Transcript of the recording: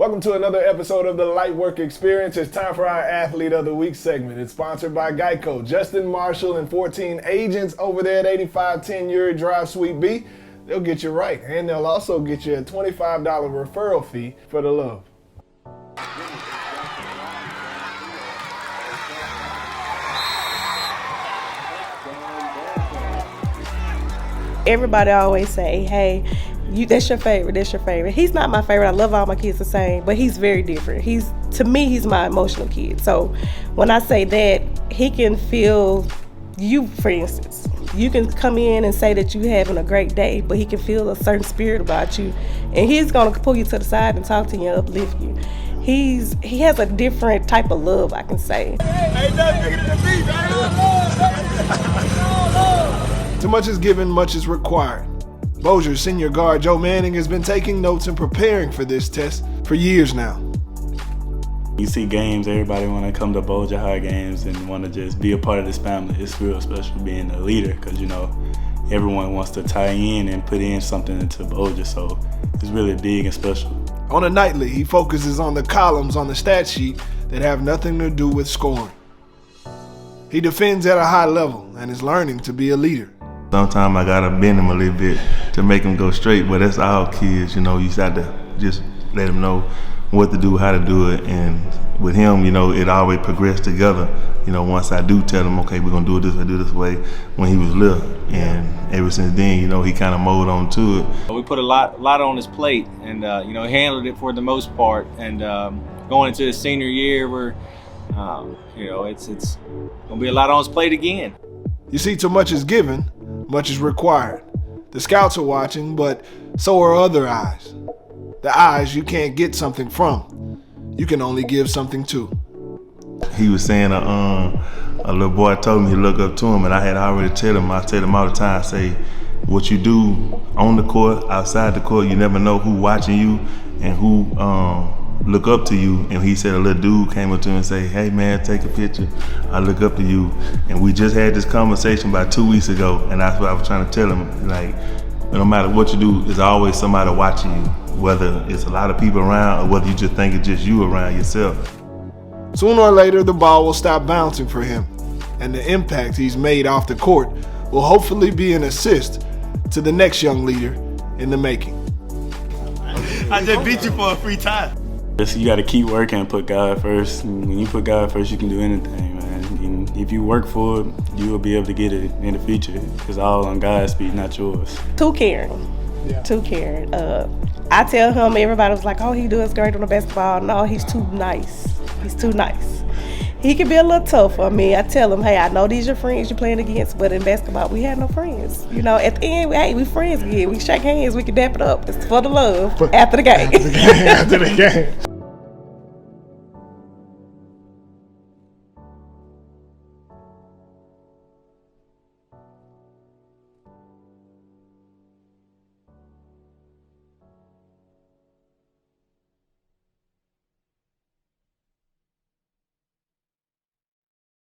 Welcome to another episode of the LightWork Experience. It's time for our Athlete of the Week segment. It's sponsored by Geico. Justin Marshall and 14 agents over there at 8510 Uri Drive, Suite B. They'll get you right, and they'll also get you a $25 referral fee for the love. Everybody always say, hey, that's your favorite. He's not my favorite. I love all my kids the same, but he's very different. To me, he's my emotional kid. So when I say that, he can feel you, for instance. You can come in and say that you're having a great day, but he can feel a certain spirit about you, and he's gonna pull you to the side and talk to you and uplift you. He has a different type of love, I can say. Too much is given, much is required. Bossier senior guard Joe Manning has been taking notes and preparing for this test for years now. You see games, everybody want to come to Bossier High games and want to just be a part of this family. It's real special being a leader because, everyone wants to tie in and put in something into Bossier, so it's really big and special. On a nightly, he focuses on the columns on the stat sheet that have nothing to do with scoring. He defends at a high level and is learning to be a leader. Sometimes I gotta bend him a little bit to make him go straight, but that's all kids, you got to just let them know what to do, how to do it, and with him, it always progressed together. Once I do tell him, okay, we're gonna do it this way, do it this way, when he was little, and ever since then, he kind of molded on to it. We put a lot on his plate, and handled it for the most part, and going into his senior year, we're, it's gonna be a lot on his plate again. You see, too much is given, much is required. The scouts are watching, but so are other eyes. The eyes you can't get something from. You can only give something to. He was saying a little boy told me to look up to him, and I had already told him all the time, say, what you do on the court, outside the court, you never know who watching you and who look up to you. And he said a little dude came up to him and say, hey man, take a picture, I look up to you. And we just had this conversation about 2 weeks ago, and that's what I was trying to tell him, no matter what you do, there's always somebody watching you, whether it's a lot of people around or whether you just think it's just you around yourself. Sooner or later, the ball will stop bouncing for him, and the impact he's made off the court will hopefully be an assist to the next young leader in the making. I just beat you for a free time. You got to keep working and put God first. When you put God first, you can do anything, man. And if you work for it, you will be able to get it in the future. It's all on God's feet, not yours. Too caring. I tell him, everybody was like, oh, he does great on the basketball. No, he's too nice. He can be a little tough on me. I tell him, hey, I know these are friends you're playing against, but in basketball, we have no friends. At the end, hey, we friends again. We shake hands, we can dap it up. It's for the love after the game. After the game.